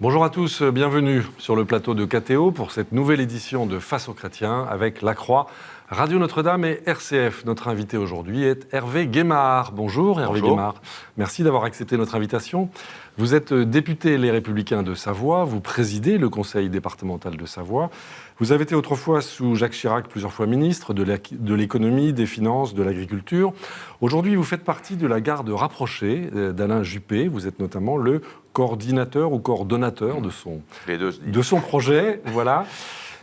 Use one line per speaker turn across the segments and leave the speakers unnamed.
Bonjour à tous, bienvenue sur le plateau de KTO pour cette nouvelle édition de Face aux chrétiens avec La Croix, Radio Notre-Dame et RCF. Notre invité aujourd'hui est Hervé Guémard. Bonjour Hervé Guémard, merci d'avoir accepté notre invitation. Vous êtes député Les Républicains de Savoie, vous présidez le conseil départemental de Savoie. Vous avez été autrefois sous Jacques Chirac plusieurs fois ministre de l'économie, des finances, de l'agriculture. Aujourd'hui, vous faites partie de la garde rapprochée d'Alain Juppé. Vous êtes notamment le coordinateur ou coordonnateur de son projet. Voilà.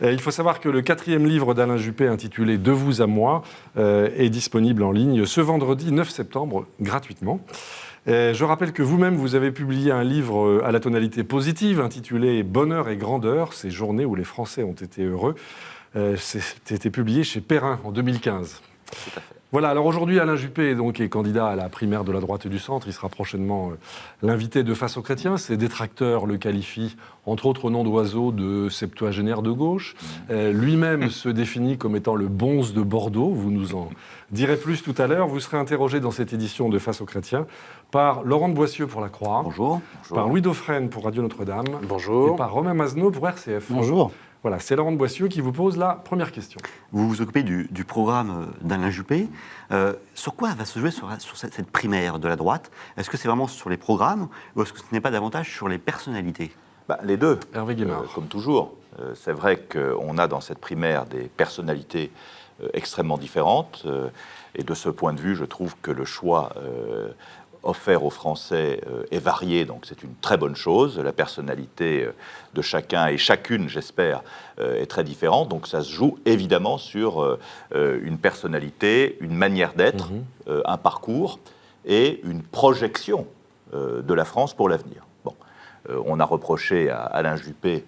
Il faut savoir que le 4e livre d'Alain Juppé, intitulé « De vous à moi », est disponible en ligne ce vendredi 9 septembre, gratuitement. Je rappelle que vous-même, vous avez publié un livre à la tonalité positive, intitulé « Bonheur et grandeur, ces journées où les Français ont été heureux ». C'était publié chez Perrin en 2015.
Tout à fait.
Voilà, alors aujourd'hui, Alain Juppé est candidat à la primaire de la droite et du centre. Il sera prochainement l'invité de Face aux chrétiens. Ses détracteurs le qualifient, entre autres noms d'oiseaux, de septuagénaire de gauche. Lui-même se définit comme étant le bonze de Bordeaux. Vous nous en direz plus tout à l'heure. Vous serez interrogé dans cette édition de Face aux chrétiens par Laurent de Boissieu pour La Croix.
Bonjour.
Par Louis Dauphren pour Radio Notre-Dame.
Bonjour.
Et par Romain Mazneau pour RCF.
Bonjour.
Voilà, c'est Laurent de Boissieu qui vous pose la première question.
Vous vous occupez du programme d'Alain Juppé. Sur quoi va se jouer sur cette primaire de la droite ? Est-ce que c'est vraiment sur les programmes ou est-ce que ce n'est pas davantage sur les personnalités ?
Les deux,
Hervé Guémard.
comme toujours. C'est vrai qu'on a dans cette primaire des personnalités extrêmement différentes. Et de ce point de vue, je trouve que le choix offert aux Français est varié, donc c'est une très bonne chose. La personnalité de chacun et chacune, j'espère, est très différente. Donc ça se joue évidemment sur une personnalité, une manière d'être, un parcours et une projection de la France pour l'avenir. Bon, on a reproché à Alain Juppé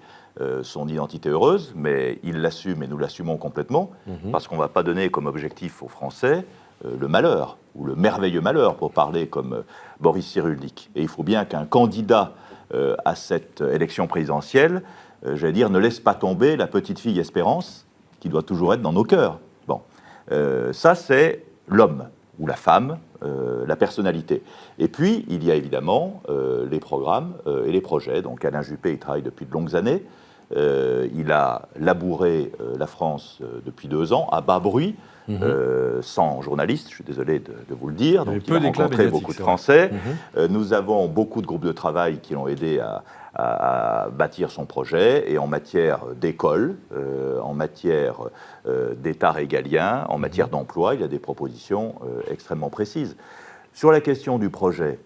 son identité heureuse, mais il l'assume et nous l'assumons complètement, parce qu'on ne va pas donner comme objectif aux Français le malheur, ou le merveilleux malheur, pour parler comme Boris Cyrulnik. Et il faut bien qu'un candidat à cette élection présidentielle, j'allais dire, ne laisse pas tomber la petite fille Espérance, qui doit toujours être dans nos cœurs. Bon, ça c'est l'homme, ou la femme, la personnalité. Et puis, il y a évidemment les programmes et les projets. Donc Alain Juppé, il travaille depuis de longues années. Il a labouré la France depuis 2 ans, à bas bruit, sans journaliste, je suis désolé de vous le dire. Donc, il a rencontré beaucoup de Français. Nous avons beaucoup de groupes de travail qui l'ont aidé à bâtir son projet, et en matière d'école, en matière d'État régalien, en matière d'emploi, il y a des propositions extrêmement précises. Sur la question du projet,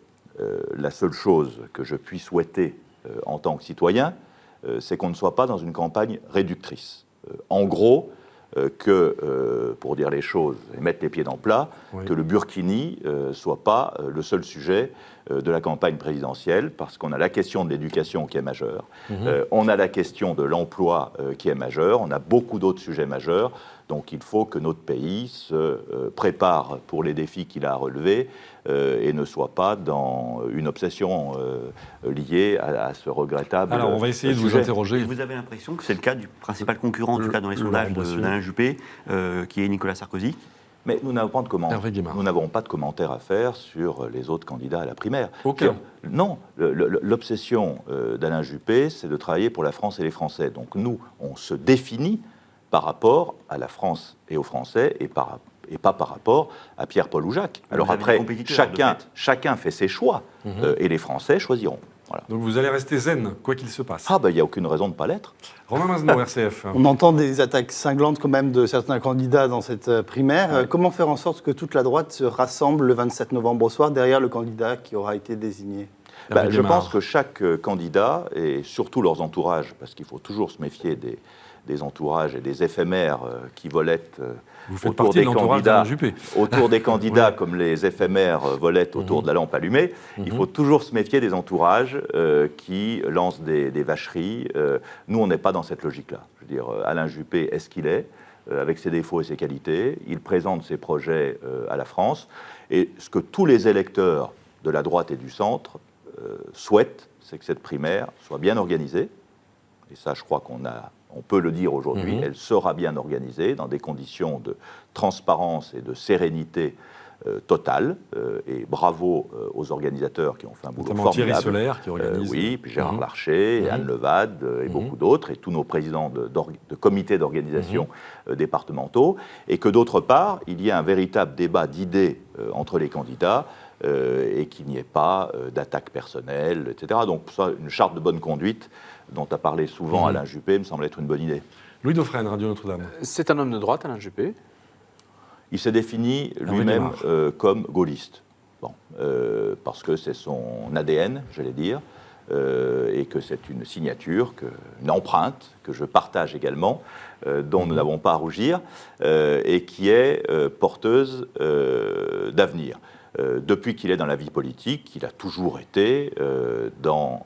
la seule chose que je puis souhaiter en tant que citoyen, c'est qu'on ne soit pas dans une campagne réductrice. En gros, pour dire les choses et mettre les pieds dans le plat, que le burkini soit pas le seul sujet de la campagne présidentielle, parce qu'on a la question de l'éducation qui est majeure, on a la question de l'emploi qui est majeure, on a beaucoup d'autres sujets majeurs, donc il faut que notre pays se prépare pour les défis qu'il a à relever et ne soit pas dans une obsession liée à ce regrettable sujet.
Alors on va essayer de vous interroger.
Vous avez l'impression que c'est le cas du principal concurrent, en tout cas dans les sondages d'Alain Juppé, qui est Nicolas Sarkozy ?
Mais nous n'avons pas de commentaires à faire sur les autres candidats à la primaire.
Aucun.
Non, l'obsession d'Alain Juppé, c'est de travailler pour la France et les Français. Donc nous, on se définit par rapport à la France et aux Français et pas par rapport à Pierre-Paul ou Jacques. Alors après, chacun fait ses choix et les Français choisiront. Voilà.
Donc vous allez rester zen, quoi qu'il se passe.
Il n'y a aucune raison de ne pas l'être.
Romain Mazneau, RCF.
On entend des attaques cinglantes quand même de certains candidats dans cette primaire. Comment faire en sorte que toute la droite se rassemble le 27 novembre au soir derrière le candidat qui aura été désigné ?
Je pense que chaque candidat, et surtout leurs entourages, parce qu'il faut toujours se méfier des entourages et des éphémères qui volettent autour des candidats, comme les éphémères volettent autour de la lampe allumée. Il faut toujours se méfier des entourages qui lancent des vacheries. Nous, on n'est pas dans cette logique-là. Je veux dire, Alain Juppé est ce qu'il est, avec ses défauts et ses qualités. Il présente ses projets à la France. Et ce que tous les électeurs de la droite et du centre souhaitent, c'est que cette primaire soit bien organisée. Et ça, je crois on peut le dire aujourd'hui, elle sera bien organisée dans des conditions de transparence et de sérénité totale. Et bravo aux organisateurs qui ont fait un boulot
Notamment Thierry
formidable.
Solaire qui organise.
Oui, puis Gérard Larcher, et Anne Levade et beaucoup d'autres, et tous nos présidents de comités d'organisation départementaux. Et que d'autre part, il y a un véritable débat d'idées entre les candidats et qu'il n'y ait pas d'attaque personnelle, etc. Donc ça, une charte de bonne conduite dont a parlé souvent Alain Juppé me semble être une bonne idée.
Louis Dauphren, Radio Notre-Dame.
C'est un homme de droite, Alain Juppé.
Il s'est défini lui-même comme gaulliste, parce que c'est son ADN, j'allais dire, et que c'est une signature, une empreinte que je partage également, dont nous n'avons pas à rougir, et qui est porteuse d'avenir. Depuis qu'il est dans la vie politique, il a toujours été dans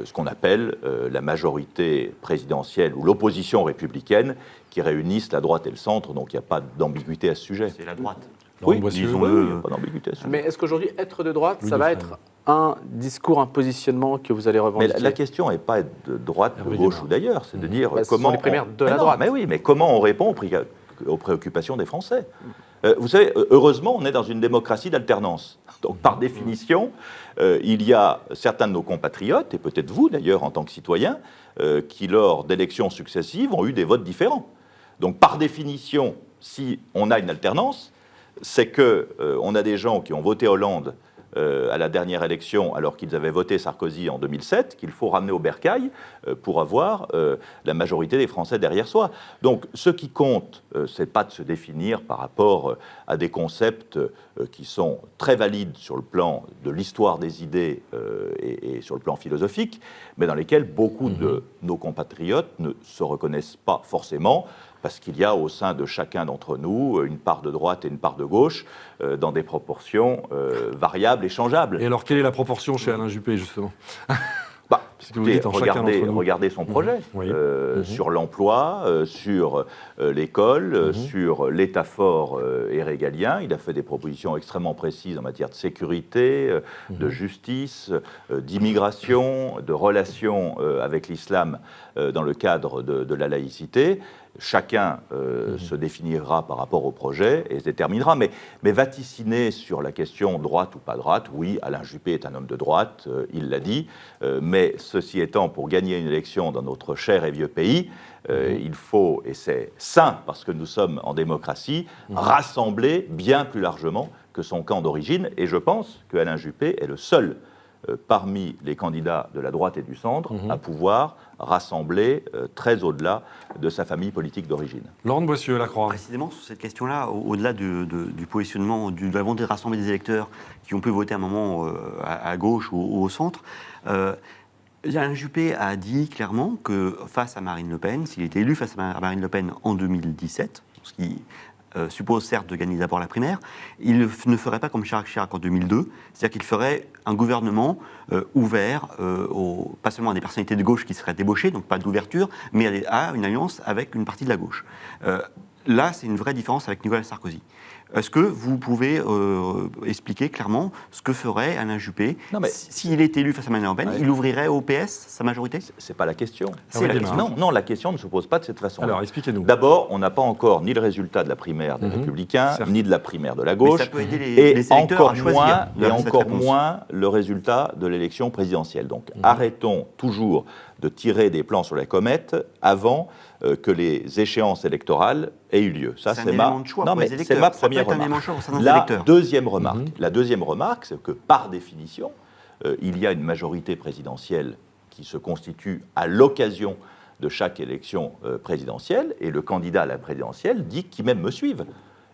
ce qu'on appelle la majorité présidentielle ou l'opposition républicaine qui réunissent la droite et le centre, donc il n'y a pas d'ambiguïté à ce sujet.
C'est la droite.
Oui,
disons-le.
il n'y a pas d'ambiguïté à ce sujet.
Mais est-ce qu'aujourd'hui, être de droite,
Louis
ça va
Dauphren.
être un discours, un positionnement que vous allez
Mais
revendiquer?
la question n'est pas de droite, de gauche ou d'ailleurs, c'est de dire
Bah, ce
comment...
sont les primaires de la
Mais non,
droite.
Mais oui, mais comment on répond aux préoccupations des Français. Vous savez, heureusement, on est dans une démocratie d'alternance. Donc, par définition, il y a certains de nos compatriotes, et peut-être vous d'ailleurs en tant que citoyens, qui, lors d'élections successives, ont eu des votes différents. Donc, par définition, si on a une alternance, c'est qu'on a des gens qui ont voté Hollande à la dernière élection, alors qu'ils avaient voté Sarkozy en 2007, qu'il faut ramener au bercail pour avoir la majorité des Français derrière soi. Donc, ce qui compte, c'est pas de se définir par rapport à des concepts qui sont très valides sur le plan de l'histoire des idées et sur le plan philosophique, mais dans lesquels beaucoup de nos compatriotes ne se reconnaissent pas forcément, parce qu'il y a au sein de chacun d'entre nous une part de droite et une part de gauche dans des proportions variables et changeables.
Et alors, quelle est la proportion chez Alain Juppé, justement? Puisque vous
Écoutez,
dites en chacun d'entre nous.
regardez son projet sur l'emploi, sur l'école, sur l'État fort et régalien. Il a fait des propositions extrêmement précises en matière de sécurité, de justice, d'immigration, de relations avec l'islam dans le cadre de la laïcité. Chacun se définira par rapport au projet et se déterminera. Mais vaticiner sur la question droite ou pas droite, oui, Alain Juppé est un homme de droite, il l'a dit, mais ceci étant, pour gagner une élection dans notre cher et vieux pays, il faut, et c'est sain parce que nous sommes en démocratie, rassembler bien plus largement que son camp d'origine. Et je pense que Alain Juppé est le seul parmi les candidats de la droite et du centre à pouvoir rassembler très au-delà de sa famille politique d'origine.
Laurent de Boissieu, La Croix.
Précisément sur cette question-là, au-delà du positionnement, de la volonté de rassembler des électeurs qui ont pu voter à un moment à gauche ou au centre, Alain Juppé a dit clairement que face à Marine Le Pen, s'il était élu face à Marine Le Pen en 2017, ce qui suppose certes de gagner d'abord la primaire, il ne ferait pas comme Chirac en 2002, c'est-à-dire qu'il ferait un gouvernement ouvert, pas seulement à des personnalités de gauche qui seraient débauchées, donc pas d'ouverture, mais à une alliance avec une partie de la gauche. Là, c'est une vraie différence avec Nicolas Sarkozy. Est-ce que vous pouvez expliquer clairement ce que ferait Alain Juppé s'il est élu face à Marine Le Pen? Il ouvrirait au PS sa majorité?
C'est pas la question.
C'est la question.
Non, la question ne se pose pas de cette façon.
Alors, expliquez-nous.
D'abord, on n'a pas encore ni le résultat de la primaire des Républicains, ni de la primaire de la
Mais
gauche,
ça peut aider les
et
électeurs
encore
à choisir.
moins le résultat de l'élection présidentielle. Donc, arrêtons toujours de tirer des plans sur la comète avant que les échéances électorales aient eu lieu. Ça,
c'est ma
première remarque. La deuxième remarque, c'est que par définition, il y a une majorité présidentielle qui se constitue à l'occasion de chaque élection présidentielle, et le candidat à la présidentielle dit qui même me suive.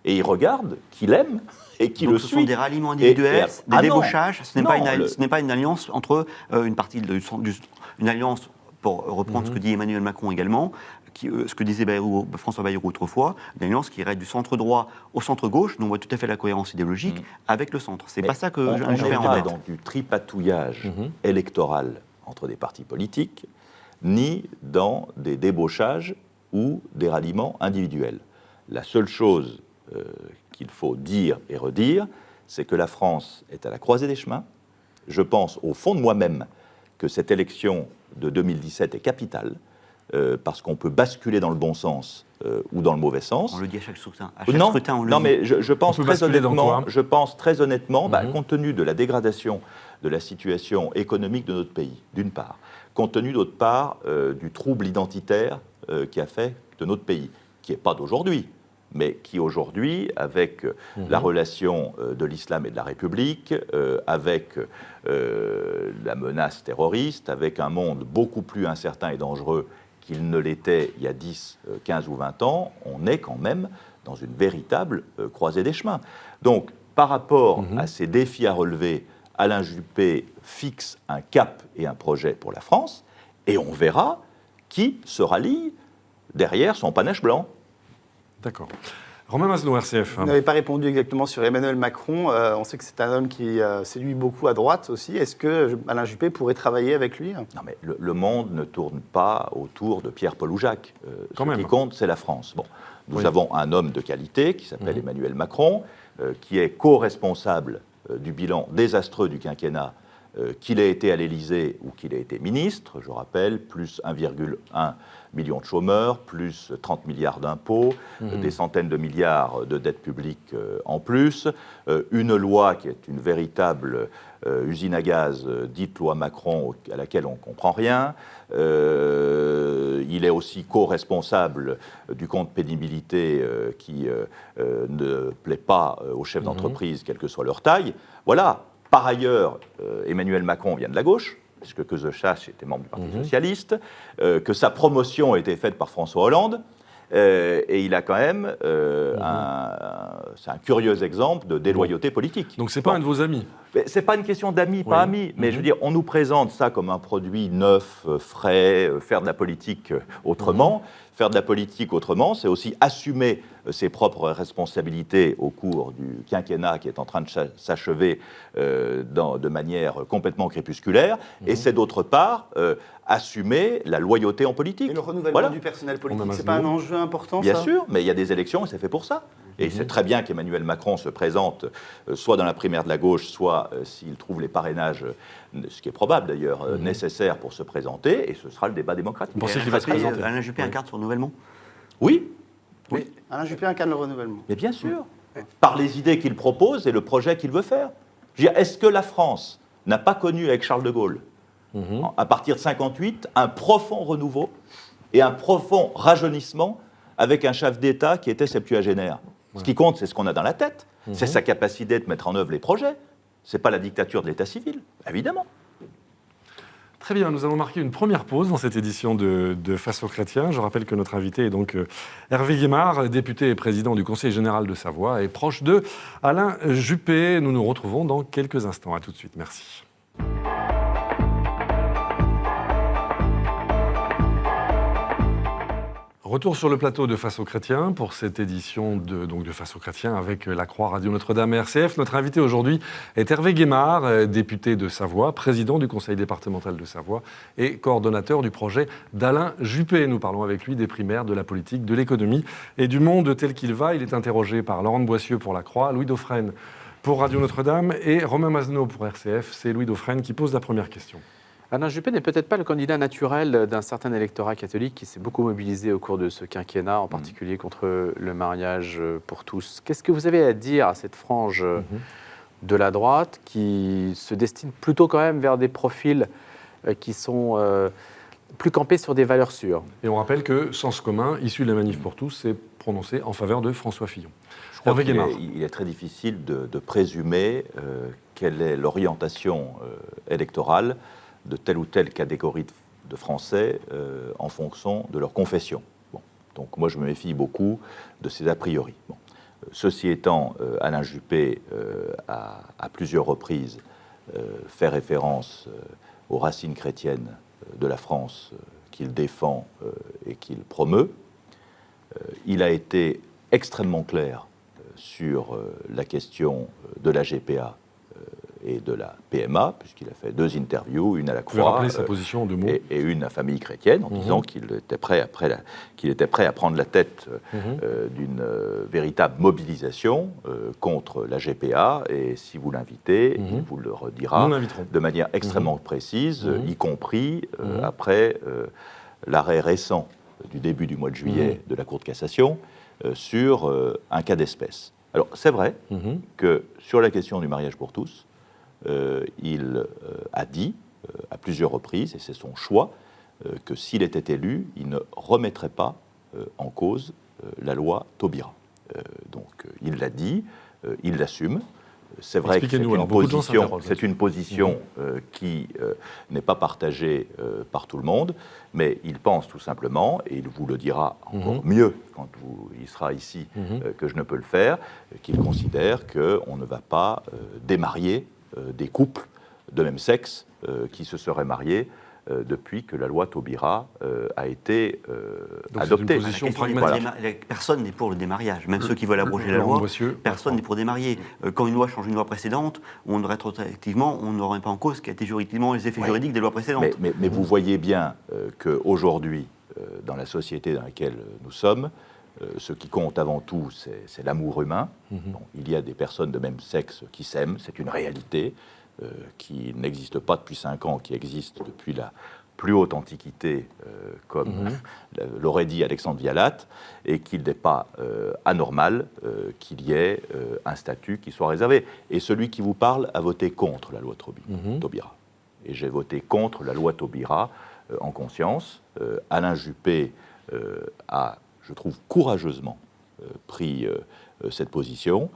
Et il regarde qui l'aime et qui le suit.
Ce sont des ralliements individuels, des débauchages. Ce n'est pas une alliance entre une alliance, pour reprendre ce que dit Emmanuel Macron également, ce que disait François Bayrou autrefois, une alliance qui irait du centre droit au centre gauche. Nous, on voit tout à fait la cohérence idéologique avec le centre. C'est pas ça que
on
je fais en
pas
tête.
dans du tripatouillage électoral entre des partis politiques, ni dans des débauchages ou des ralliements individuels. La seule chose qu'il faut dire et redire, c'est que la France est à la croisée des chemins. Je pense au fond de moi-même que cette élection de 2017 est capitale. parce qu'on peut basculer dans le bon sens ou dans le mauvais sens.
On le dit à chaque scrutin.
Non,
scrutin, on le
non
dit.
mais je pense très honnêtement,
Mhm.
compte tenu de la dégradation de la situation économique de notre pays, d'une part, compte tenu d'autre part du trouble identitaire qui a fait de notre pays, qui n'est pas d'aujourd'hui, mais qui aujourd'hui, avec la relation de l'islam et de la République, avec la menace terroriste, avec un monde beaucoup plus incertain et dangereux qu'il ne l'était il y a 10, 15 ou 20 ans, on est quand même dans une véritable croisée des chemins. Donc, par rapport à ces défis à relever, Alain Juppé fixe un cap et un projet pour la France, et on verra qui se rallie derrière son panache blanc.
D'accord. Romain Masneau, RCF.
Vous n'avez pas répondu exactement sur Emmanuel Macron. On sait que c'est un homme qui séduit beaucoup à droite aussi. Est-ce que Alain Juppé pourrait travailler avec lui?
Non, mais le monde ne tourne pas autour de Pierre, Paul ou Jacques. Ce qui compte, c'est la France. Bon, nous avons un homme de qualité qui s'appelle Emmanuel Macron, qui est co-responsable du bilan désastreux du quinquennat, qu'il ait été à l'Élysée ou qu'il ait été ministre. Je rappelle, plus 1,1 million de chômeurs, plus 30 milliards d'impôts, des centaines de milliards de dettes publiques en plus, une loi qui est une véritable usine à gaz, dite loi Macron, à laquelle on ne comprend rien. Il est aussi co-responsable du compte pénibilité qui ne plaît pas aux chefs d'entreprise, quelle que soit leur taille. Voilà. Par ailleurs, Emmanuel Macron vient de la gauche, puisque que je sache, était membre du Parti socialiste, que sa promotion a été faite par François Hollande, et il a quand même c'est un curieux exemple de déloyauté politique.
Donc c'est pas un de vos amis?
C'est pas une question d'amis, pas amis, mais je veux dire, on nous présente ça comme un produit neuf, frais, faire de la politique autrement. Faire de la politique autrement, c'est aussi assumer ses propres responsabilités au cours du quinquennat qui est en train de s'achever de manière complètement crépusculaire, et c'est d'autre part assumer la loyauté en politique.
Et le renouvellement du personnel politique, c'est pas un enjeu important,
Bien
ça?
sûr, mais il y a des élections et c'est fait pour ça. Et c'est très bien qu'Emmanuel Macron se présente soit dans la primaire de la gauche, soit s'il trouve les parrainages, ce qui est probable d'ailleurs, nécessaires pour se présenter, et ce sera le débat démocratique.
Vous pensez qu'il va se présenter?
Alain Juppé incarne son renouvellement?
Oui,
Oui. Alain Juppé incarne le renouvellement.
mais bien sûr, par les idées qu'il propose et le projet qu'il veut faire. Je veux dire, est-ce que la France n'a pas connu avec Charles de Gaulle, à partir de 1958, un profond renouveau et un profond rajeunissement avec un chef d'État qui était septuagénaire? Ce qui compte, c'est ce qu'on a dans la tête, c'est sa capacité de mettre en œuvre les projets. C'est pas la dictature de l'État civil, évidemment.
Très bien, nous allons marquer une première pause dans cette édition de Face aux chrétiens. Je rappelle que notre invité est donc Hervé Guémard, député et président du Conseil général de Savoie et proche de Alain Juppé. Nous nous retrouvons dans quelques instants. À tout de suite, merci. Retour sur le plateau de Face aux chrétiens pour cette édition de Face aux chrétiens avec la Croix Radio Notre-Dame et RCF. Notre invité aujourd'hui est Hervé Guémard, député de Savoie, président du Conseil départemental de Savoie et coordonnateur du projet d'Alain Juppé. Nous parlons avec lui des primaires, de la politique, de l'économie et du monde tel qu'il va. Il est interrogé par Laurent de Boissieu pour la Croix, Louis Dauphren pour Radio Notre-Dame et Romain Masneau pour RCF. C'est Louis Dauphren qui pose la première question.
Alain Juppé n'est peut-être pas le candidat naturel d'un certain électorat catholique qui s'est beaucoup mobilisé au cours de ce quinquennat, en particulier contre le mariage pour tous. Qu'est-ce que vous avez à dire à cette frange de la droite qui se destine plutôt quand même vers des profils qui sont plus campés sur des valeurs sûres?
Et on rappelle que Sens commun, issu de la Manif pour tous, s'est prononcé en faveur de François Fillon.
Je crois qu'il est très difficile de présumer quelle est l'orientation électorale de telle ou telle catégorie de Français en fonction de leur confession. Bon. Donc moi, je me méfie beaucoup de ces a priori. Bon. Ceci étant, Alain Juppé a à plusieurs reprises fait référence aux racines chrétiennes de la France qu'il défend et qu'il promeut. Il a été extrêmement clair sur la question de la GPA et de la PMA, puisqu'il a fait 2 interviews, une à la Croix,
vous pouvez rappeler sa position en 2 mots.
et une à Famille chrétienne, en disant qu'il était prêt à prendre la tête d'une véritable mobilisation contre la GPA, et si vous l'invitez, il vous le redira de manière extrêmement précise, y compris après l'arrêt récent du début du mois de juillet de la Cour de cassation sur un cas d'espèce. Alors, c'est vrai que sur la question du mariage pour tous, il a dit à plusieurs reprises, et c'est son choix, que s'il était élu, il ne remettrait pas en cause la loi Taubira. Donc, il l'a dit, il l'assume. C'est vrai que c'est une position qui n'est pas partagée par tout le monde, mais il pense tout simplement, et il vous le dira encore mieux quand il sera ici que je ne peux le faire, qu'il considère qu'on ne va pas démarier des couples de même sexe qui se seraient mariés depuis que la loi Taubira a été adoptée.
C'est une position pragmatique.
Personne n'est pour le démariage. Même ceux qui veulent abroger la loi, personne n'est pour démarier. Quand une loi change une loi précédente, rétroactivement, on ne remet pas en cause ce qui a été juridiquement les effets juridiques des lois précédentes.
Mais vous voyez bien qu'aujourd'hui, dans la société dans laquelle nous sommes, ce qui compte avant tout, c'est l'amour humain. Bon, il y a des personnes de même sexe qui s'aiment, c'est une réalité. Qui n'existe pas depuis 5 ans, qui existe depuis la plus haute antiquité, comme l'aurait dit Alexandre Vialat, et qu'il n'est pas anormal qu'il y ait un statut qui soit réservé. Et celui qui vous parle a voté contre la loi Taubira. Et j'ai voté contre la loi Taubira en conscience. Alain Juppé a, je trouve, courageusement pris cette position.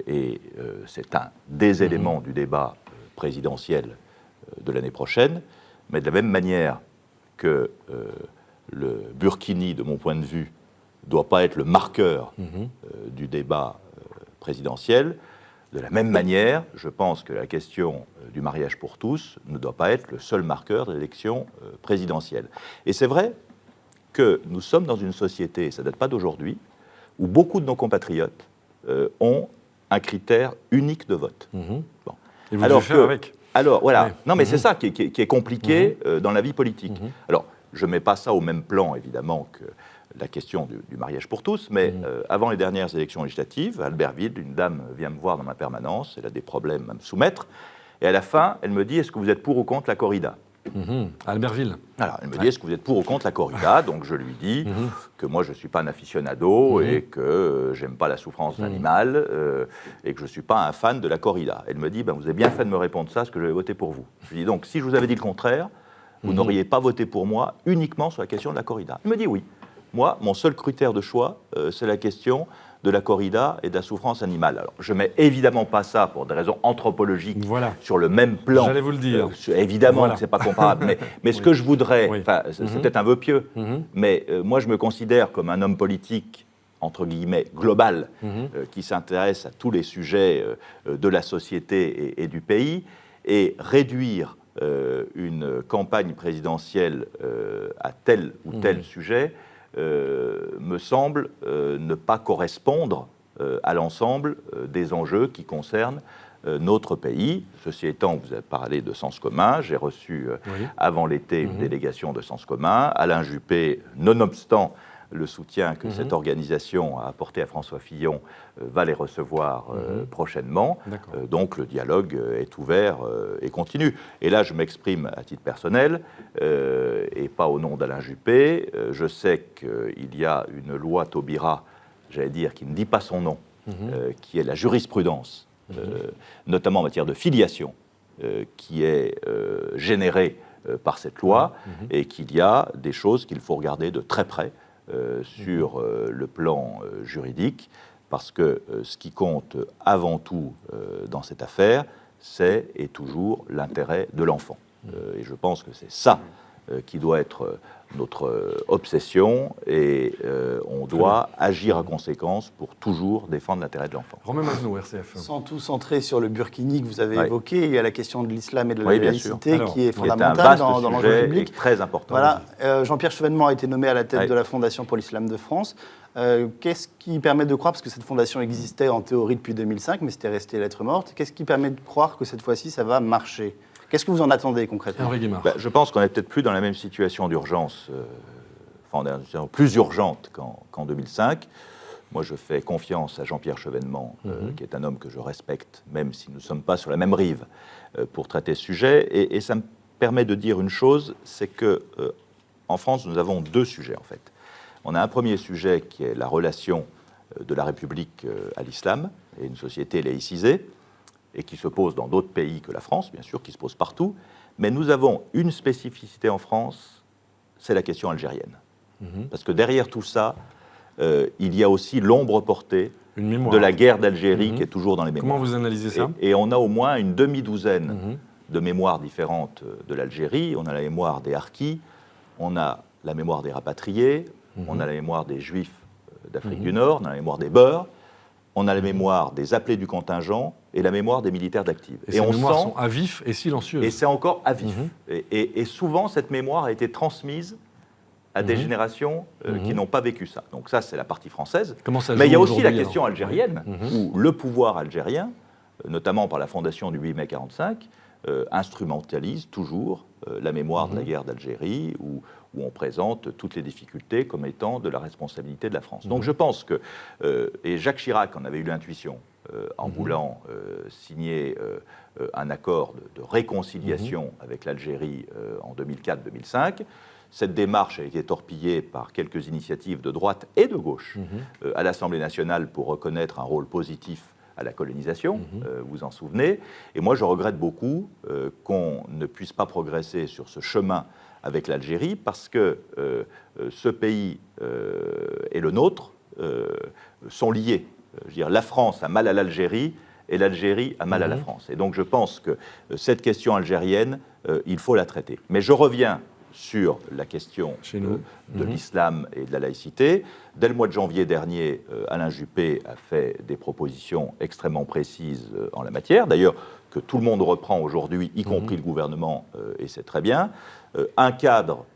Et c'est un des éléments du débat présidentiel de l'année prochaine, mais de la même manière que le Burkini, de mon point de vue, ne doit pas être le marqueur du débat présidentiel, de la même manière, je pense que la question du mariage pour tous ne doit pas être le seul marqueur de l'élection présidentielle. Et c'est vrai que nous sommes dans une société, et ça ne date pas d'aujourd'hui, où beaucoup de nos compatriotes ont un critère unique de vote.
Bon. Et vous devez faire avec.
Alors, voilà. Ouais. Non, mais c'est ça qui est compliqué dans la vie politique. Alors, je ne mets pas ça au même plan, évidemment, que la question du mariage pour tous, mais avant les dernières élections législatives, à Albertville, une dame vient me voir dans ma permanence, elle a des problèmes à me soumettre, et à la fin, elle me dit, est-ce que vous êtes pour ou contre la corrida ?
À Albertville.
Alors, elle me dit, est-ce que vous êtes pour ou contre la corrida ? Donc, je lui dis que moi, je ne suis pas un aficionado et que j'aime pas la souffrance animale et que je ne suis pas un fan de la corrida. Elle me dit, vous avez bien fait de me répondre ça, parce que je vais voter pour vous. Je lui dis, donc, si je vous avais dit le contraire, vous n'auriez pas voté pour moi uniquement sur la question de la corrida. Elle me dit oui. Moi, mon seul critère de choix, c'est la question de la corrida et de la souffrance animale. Alors, je ne mets évidemment pas ça pour des raisons anthropologiques sur le même plan.
J'allais vous le dire.
Évidemment que ce n'est pas comparable. Mais ce que je voudrais, c'est peut-être un vœu pieux, mais moi, je me considère comme un homme politique, entre guillemets, global, qui s'intéresse à tous les sujets de la société et du pays, et réduire une campagne présidentielle à tel ou tel sujet me semble ne pas correspondre à l'ensemble des enjeux qui concernent notre pays. Ceci étant, vous avez parlé de Sens commun. J'ai reçu avant l'été une délégation de Sens commun. Alain Juppé, nonobstant le soutien que cette organisation a apporté à François Fillon, va les recevoir prochainement. Donc le dialogue est ouvert et continu. Et là, je m'exprime à titre personnel et pas au nom d'Alain Juppé. Je sais qu'il y a une loi Taubira, j'allais dire, qui ne dit pas son nom, qui est la jurisprudence, notamment en matière de filiation, qui est générée par cette loi et qu'il y a des choses qu'il faut regarder de très près sur le plan juridique, parce que ce qui compte avant tout dans cette affaire, c'est et toujours l'intérêt de l'enfant. Et je pense que c'est ça qui doit être notre obsession, et on doit agir à conséquence pour toujours défendre l'intérêt de l'enfant.
Romain Masneau, RCF.
Sans tout centrer sur le Burkini que vous avez évoqué, il y a la question de l'islam et de la laïcité qui est
fondamentale
dans l'enjeu public.
Très important.
Voilà. Jean-Pierre Chevènement a été nommé à la tête de la Fondation pour l'Islam de France. Qu'est-ce qui permet de croire, parce que cette fondation existait en théorie depuis 2005, mais c'était resté lettre morte, qu'est-ce qui permet de croire que cette fois-ci ça va marcher ? Qu'est-ce que vous en attendez concrètement ?
Je pense qu'on n'est peut-être plus dans la même situation d'urgence, plus urgente qu'en 2005. Moi, je fais confiance à Jean-Pierre Chevènement, qui est un homme que je respecte, même si nous ne sommes pas sur la même rive, pour traiter ce sujet. Et ça me permet de dire une chose, c'est que, en France, nous avons deux sujets, en fait. On a un premier sujet qui est la relation de la République à l'islam, et une société laïcisée, et qui se pose dans d'autres pays que la France, bien sûr, qui se pose partout. Mais nous avons une spécificité en France, c'est la question algérienne. Parce que derrière tout ça, il y a aussi l'ombre portée de la guerre d'Algérie qui est toujours dans les mémoires.
Comment vous analysez ça ?
Et on a au moins une demi-douzaine de mémoires différentes de l'Algérie. On a la mémoire des harkis, on a la mémoire des rapatriés, on a la mémoire des juifs d'Afrique du Nord, on a la mémoire des Beurs, on a la mémoire des appelés du contingent et la mémoire des militaires d'active.
Et ces mémoires sont à vif et silencieuses.
Et c'est encore à vif. Et souvent, cette mémoire a été transmise à des générations qui n'ont pas vécu ça. Donc ça, c'est la partie française. Mais il y a aussi la question algérienne, où le pouvoir algérien, notamment par la fondation du 8 mai 1945, instrumentalise toujours la mémoire de la guerre d'Algérie, où on présente toutes les difficultés comme étant de la responsabilité de la France. Donc je pense que, et Jacques Chirac en avait eu l'intuition, en voulant signer un accord de réconciliation avec l'Algérie en 2004-2005, cette démarche a été torpillée par quelques initiatives de droite et de gauche à l'Assemblée nationale pour reconnaître un rôle positif à la colonisation, vous en souvenez. Et moi, je regrette beaucoup qu'on ne puisse pas progresser sur ce chemin avec l'Algérie, parce que ce pays et le nôtre sont liés. Je veux dire, la France a mal à l'Algérie et l'Algérie a mal à la France. Et donc, je pense que cette question algérienne, il faut la traiter. Mais je reviens sur la question de l'islam et de la laïcité. Dès le mois de janvier dernier, Alain Juppé a fait des propositions extrêmement précises en la matière, d'ailleurs que tout le monde reprend aujourd'hui, y compris le gouvernement, et c'est très bien. Un cadre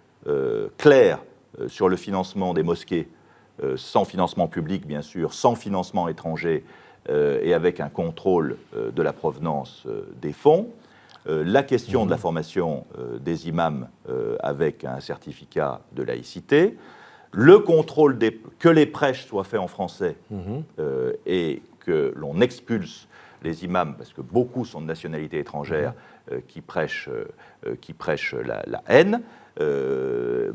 clair sur le financement des mosquées, sans financement public bien sûr, sans financement étranger, et avec un contrôle de la provenance des fonds. La question de la formation des imams avec un certificat de laïcité, le contrôle que les prêches soient faits en français et que l'on expulse les imams, parce que beaucoup sont de nationalité étrangère, qui prêchent la haine.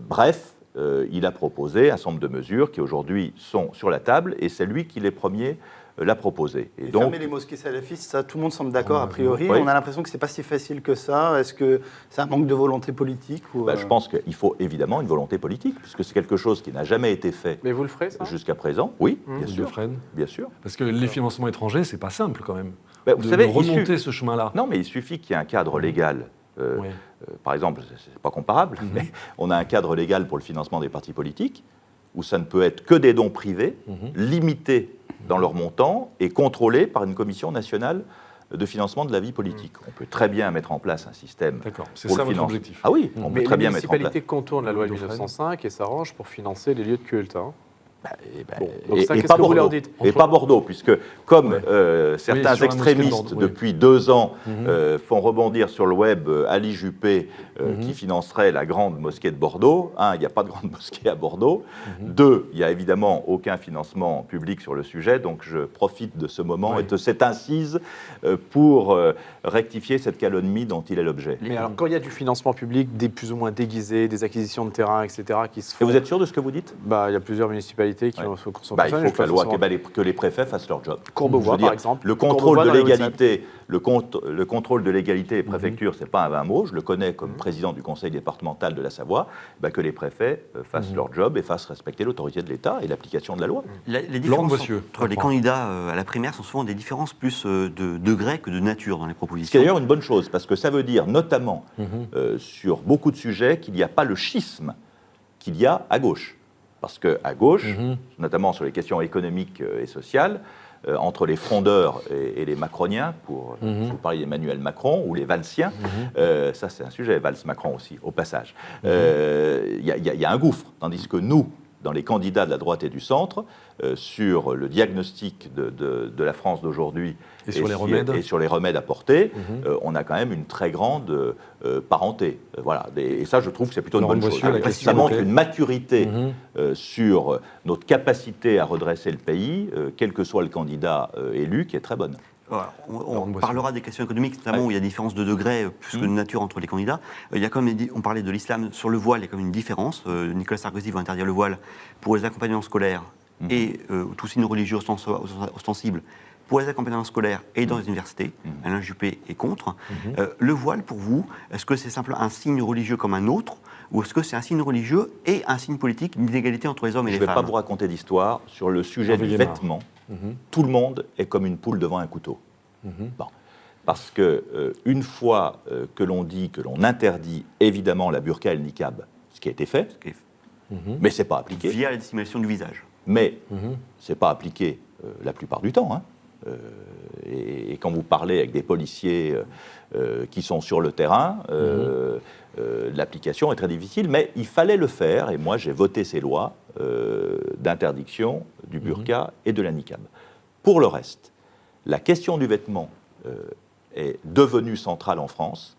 Bref, il a proposé un certain nombre de mesures qui aujourd'hui sont sur la table, et c'est lui qui les premiers l'a proposé.
Et donc, fermer les mosquées salafistes, ça, tout le monde semble d'accord, a priori. On a l'impression que ce n'est pas si facile que ça. Est-ce que c'est un manque de volonté politique ou
Je pense qu'il faut évidemment une volonté politique, puisque c'est quelque chose qui n'a jamais été fait.
Mais vous le ferez, ça ?
Jusqu'à présent, oui, bien sûr. Bien sûr.
Parce que les financements étrangers, c'est pas simple quand même.
Vous savez,
remonter ce chemin-là.
Non, mais il suffit qu'il y ait un cadre légal. Par exemple, c'est pas comparable, mais on a un cadre légal pour le financement des partis politiques, où ça ne peut être que des dons privés, limités dans leur montant et contrôlés par une commission nationale de financement de la vie politique. On peut très bien mettre en place un système.
D'accord, c'est
pour
ça
le
votre objectif.
Ah oui, on peut très bien mettre en place.
Les municipalités contournent la loi de 1905 et s'arrangent pour financer les lieux de culte.
Et pas Bordeaux, puisque comme certains extrémistes depuis 2 ans font rebondir sur le web Ali Juppé qui financerait la grande mosquée de Bordeaux. 1, il n'y a pas de grande mosquée à Bordeaux. 2, il n'y a évidemment aucun financement public sur le sujet, donc je profite de ce moment et de cette incise pour rectifier cette calomnie dont il est l'objet.
Mais alors, quand il y a du financement public, des plus ou moins déguisés, des acquisitions de terrain, etc., qui se font...
Et vous êtes sûr de ce que vous dites ?
Il y a plusieurs municipalités qui sont
il faut que la loi, que les préfets fassent leur job.
Courbevoie, par exemple.
Le contrôle de l'égalité, le contrôle de l'égalité des préfectures, c'est pas un vain mot. Je le connais comme président du conseil départemental de la Savoie. Que les préfets fassent leur job et fassent respecter l'autorité de l'État et l'application de la loi.
Les différences entre les candidats à la primaire sont souvent des différences plus de degré que de nature dans les propositions.
Ce qui est d'ailleurs une bonne chose, parce que ça veut dire notamment sur beaucoup de sujets qu'il n'y a pas le schisme qu'il y a à gauche. Parce qu'à gauche, notamment sur les questions économiques et sociales, entre les frondeurs et les macroniens, pour vous parler d'Emmanuel Macron, ou les valsiens, ça c'est un sujet, Valls-Macron aussi, au passage, il y a un gouffre, tandis que nous, dans les candidats de la droite et du centre, sur le diagnostic de la France d'aujourd'hui
et sur les remèdes
apportés, on a quand même une très grande parenté. Voilà. Et ça, je trouve que c'est plutôt une bonne chose. Ça montre une maturité sur notre capacité à redresser le pays, quel que soit le candidat élu, qui est très bonne.
Voilà, on
Laurent Boisson.
parlera des questions économiques, notamment où il y a différence de degré plus que de nature entre les candidats. Il y a comme on parlait de l'islam sur le voile, il y a comme une différence. Nicolas Sarkozy va interdire le voile pour les accompagnements scolaires et tout signe religieux ostensible pour les accompagnements scolaires et dans les universités. Alain Juppé est contre. Le voile, pour vous, est-ce que c'est simplement un signe religieux comme un autre, ou est-ce que c'est un signe religieux et un signe politique d'inégalité entre les hommes et
Je
les
ne vais
femmes?
pas vous raconter d'histoire sur le sujet
Hervé
du
Guémard.
vêtement. Tout le monde est comme une poule devant un couteau. Bon. Parce que une fois que l'on dit que l'on interdit évidemment la burqa et le niqab, ce qui a été fait, mais c'est pas appliqué.
Via la dissimulation du visage.
Mais c'est pas appliqué la plupart du temps. Hein. Et quand vous parlez avec des policiers qui sont sur le terrain, l'application est très difficile, mais il fallait le faire. Et moi, j'ai voté ces lois d'interdiction du burqa et de la niqab. Pour le reste, la question du vêtement est devenue centrale en France,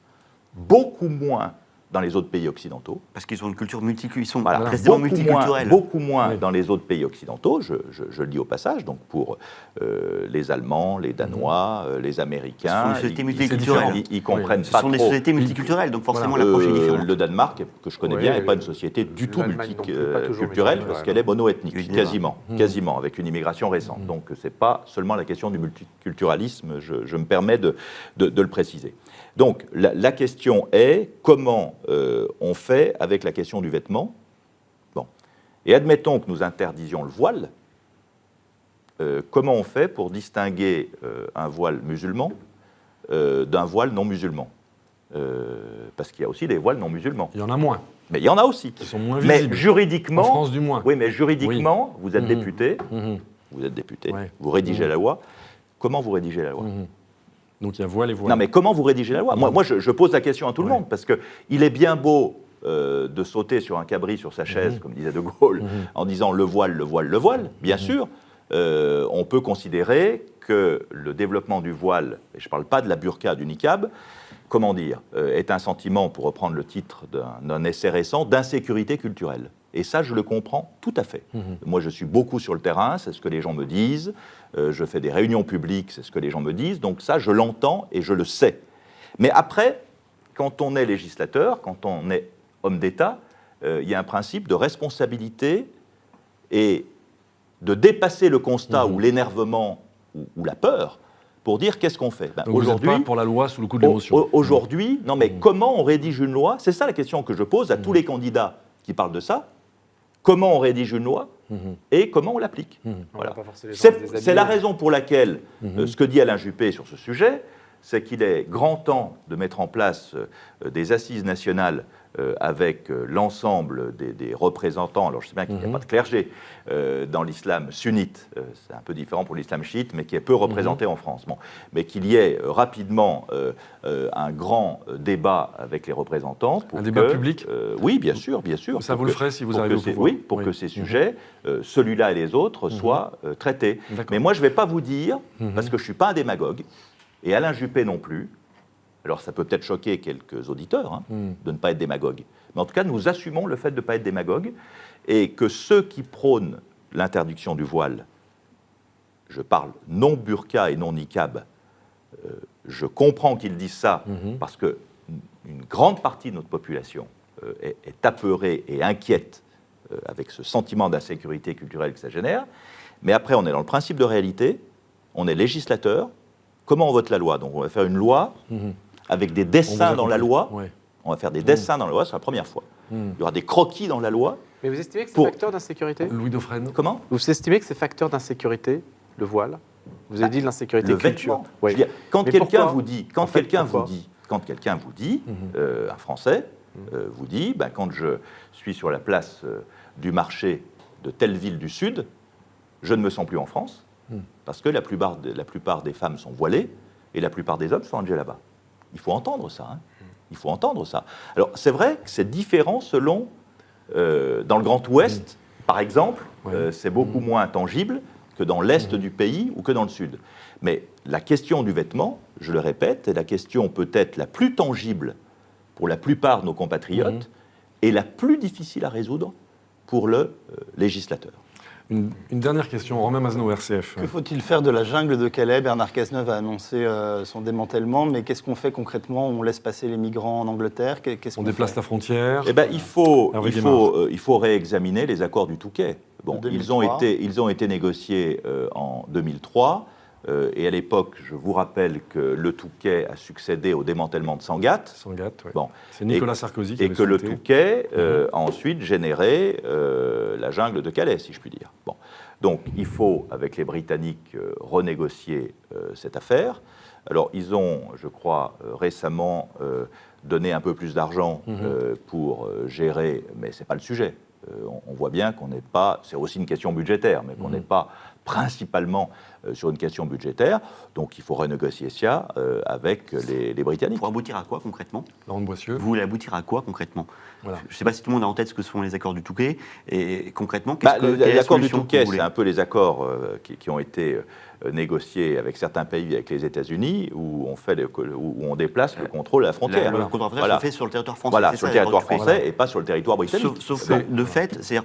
beaucoup moins dans les autres pays occidentaux.
Parce qu'ils ont une culture multiculturelle, ils sont
Voilà,
précisément multiculturels.
beaucoup moins dans les autres pays occidentaux, je le dis au passage, donc pour les Allemands, les Danois, les Américains,
Ce sont des sociétés
ils-
multiculturelles.
ils comprennent
Ce
pas
sont des
trop.
sociétés multiculturelles, donc forcément l'approche est différente.
Le Danemark, que je connais
Oui,
bien, n'est pas une société du tout
l'Allemagne non plus, pas toujours
multiculturelle,
multiculturelle,
parce qu'elle est mono-ethnique,
Évidemment.
quasiment, avec une immigration récente. Donc ce n'est pas seulement la question du multiculturalisme, je me permets de le préciser. Donc la question est comment on fait avec la question du vêtement. Bon. Et admettons que nous interdisions le voile. Comment on fait pour distinguer un voile musulman d'un voile non musulman? Parce qu'il y a aussi des voiles non musulmans.
Il y en a moins,
Mais il y en a aussi.
qui sont moins
Mais
visibles.
juridiquement,
En France, du moins.
oui, mais juridiquement, vous êtes
Mhm.
député,
Mhm. Ouais.
vous rédigez la loi. Comment vous rédigez la loi?
Mhm. Donc il y a voile et voile.
Non, mais comment vous rédigez la loi? Moi, je pose la question à tout le
Ouais.
monde, parce qu'il est bien beau de sauter sur un cabri, sur sa chaise, comme disait De Gaulle, en disant le voile, le voile, le voile. Bien sûr, on peut considérer que le développement du voile, et je ne parle pas de la burqa, du niqab, comment dire, est un sentiment, pour reprendre le titre d'un essai récent, d'insécurité culturelle. Et ça, je le comprends tout à fait. Moi, je suis beaucoup sur le terrain, c'est ce que les gens me disent. Je fais des réunions publiques, c'est ce que les gens me disent. Donc ça, je l'entends et je le sais. Mais après, quand on est législateur, quand on est homme d'État, il y a un principe de responsabilité et de dépasser le constat ou l'énervement ou la peur pour dire qu'est-ce qu'on fait. Ben,
Donc vous n'êtes pas pour la loi sous le coup de l'émotion.
Aujourd'hui, non mais comment on rédige une loi? C'est ça la question que je pose à tous les candidats qui parlent de ça. Comment on rédige une loi et comment on l'applique. Voilà. C'est la raison pour laquelle ce que dit Alain Juppé sur ce sujet, c'est qu'il est grand temps de mettre en place des assises nationales avec l'ensemble des représentants. Alors je sais bien qu'il n'y a pas de clergé dans l'islam sunnite, c'est un peu différent pour l'islam chiite, mais qui est peu représenté en France. Bon. Mais qu'il y ait rapidement un grand débat avec les représentants. Pour
Un débat public?
Oui, bien sûr, bien sûr.
Ça vous le ferez si vous arrivez au pouvoir?
Oui, pour que ces sujets, celui-là et les autres, soient traités. Mais moi, je ne vais pas vous dire, parce que je ne suis pas un démagogue, et Alain Juppé non plus. Alors ça peut peut-être choquer quelques auditeurs de ne pas être démagogue. Mais en tout cas, nous assumons le fait de ne pas être démagogue et que ceux qui prônent l'interdiction du voile, je parle non burqa et non niqab, je comprends qu'ils disent ça parce qu'une grande partie de notre population est apeurée et inquiète avec ce sentiment d'insécurité culturelle que ça génère. Mais après, on est dans le principe de réalité, on est législateur. Comment on vote la loi? Donc on va faire une loi avec des dessins dans la loi.
Ouais.
On va faire des dessins dans la loi, c'est la première fois. Il y aura des croquis dans la loi.
Mais vous estimez que c'est
Pour-
facteur d'insécurité?
Louis Dauphren.
Comment?
Vous estimez que c'est facteur d'insécurité, le voile? Vous avez dit de l'insécurité
Le
culturelle.
vêtement.
Oui.
Je veux dire, quand
Mais
quelqu'un
pourquoi?
vous dit,
En fait, pourquoi
un Français vous dit, ben, quand je suis sur la place du marché de telle ville du Sud, je ne me sens plus en France, parce que la plupart des femmes sont voilées et la plupart des hommes sont en djellaba. Il faut entendre ça. Hein. Il faut entendre ça. Alors, c'est vrai que c'est différent selon... dans le Grand Ouest, par exemple, c'est beaucoup moins tangible que dans l'Est du pays ou que dans le Sud. Mais la question du vêtement, je le répète, est la question peut-être la plus tangible pour la plupart de nos compatriotes et la plus difficile à résoudre pour le législateur.
Une dernière question, Romain Mazneau, RCF.
Que faut-il faire de la jungle de Calais? Bernard Cazeneuve a annoncé son démantèlement, mais qu'est-ce qu'on fait concrètement? On laisse passer les migrants en Angleterre?
On déplace la frontière.
Eh ben, il faut réexaminer les accords du Touquet. Bon, ils ont été négociés en 2003. Et à l'époque, je vous rappelle que le Touquet a succédé au démantèlement de Sangatte.
Sangatte, oui.
Bon.
C'est Nicolas Sarkozy qui
et
avait
que le
souhaité.
Touquet a ensuite généré la jungle de Calais, si je puis dire. Bon. Donc, il faut, avec les Britanniques, renégocier cette affaire. Alors, ils ont, je crois, récemment donné un peu plus d'argent pour gérer, mais ce n'est pas le sujet. On voit bien qu'on n'est pas, c'est aussi une question budgétaire, mais qu'on n'est pas principalement sur une question budgétaire. Donc il faut renégocier ça avec les Britanniques.
Pour aboutir à quoi concrètement?
Laurent Boissieu.
Vous voulez aboutir à quoi concrètement?
Voilà.
Je ne sais pas si tout le monde a en tête ce que sont les accords du Touquet. Et concrètement,
les accords du Touquet, c'est un peu les accords qui ont été négociés avec certains pays, avec les États-Unis, où on déplace le contrôle à la frontière.
Le contrôle frontière se fait sur le territoire français.
Voilà, sur le territoire français et pas sur le territoire britannique.
Sauf que, de fait, c'est-à-dire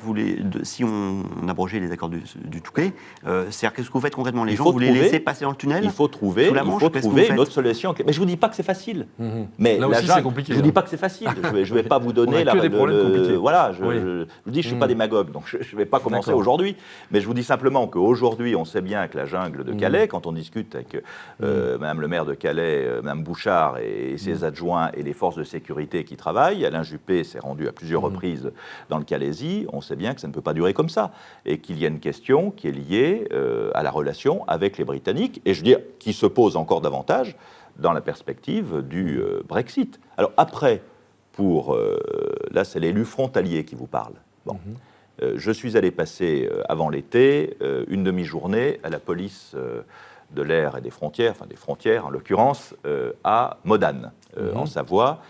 si on abrogeait les accords du Touquet, c'est-à-dire qu'est-ce que vous faites concrètement? Les gens, vous les laissez passer dans le tunnel?
Il faut trouver une autre solution. Mais je ne vous dis pas que c'est facile. Mais
là aussi, c'est compliqué.
Je ne vous dis pas que c'est facile. Je ne vais pas vous donner
des problèmes compliqués.
Voilà, je vous dis, je ne suis pas démagogue, donc je ne vais pas commencer aujourd'hui. Mais je vous dis simplement qu'aujourd'hui, on sait bien que la jungle de Calais, quand on discute avec Madame le maire de Calais, Madame Bouchard et ses adjoints et les forces de sécurité qui travaillent, Alain Juppé s'est rendu à plusieurs reprises dans le Calaisis, on sait bien que ça ne peut pas durer comme ça. Et qu'il y a une question qui est liée à la relation avec les Britanniques, et je veux dire, qui se pose encore davantage dans la perspective du Brexit. Alors après, là c'est l'élu frontalier qui vous parle. Bon. Je suis allé passer, avant l'été, une demi-journée à la police de l'air et des frontières en l'occurrence, à Modane, en Savoie,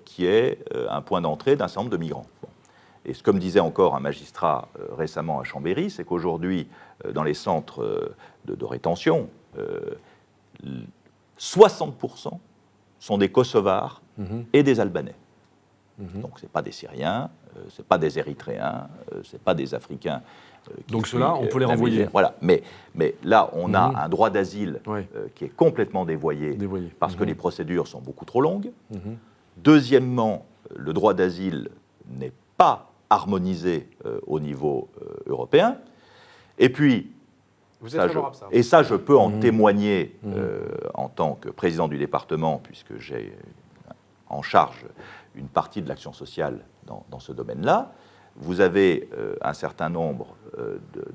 qui est un point d'entrée d'un certain nombre de migrants. Bon. Et comme disait encore un magistrat récemment à Chambéry, c'est qu'aujourd'hui, dans les centres de rétention, 60% sont des Kosovars et des Albanais. Donc ce n'est pas des Syriens, ce n'est pas des Érythréens, ce n'est pas des Africains.
Donc ceux-là, on peut les renvoyer.
Voilà, mais là, on a un droit d'asile qui est complètement dévoyé. Parce que les procédures sont beaucoup trop longues. Deuxièmement, le droit d'asile n'est pas harmonisé au niveau européen. Et puis, ça, je peux en témoigner en tant que président du département, puisque j'ai en charge une partie de l'action sociale dans ce domaine-là. Vous avez un certain nombre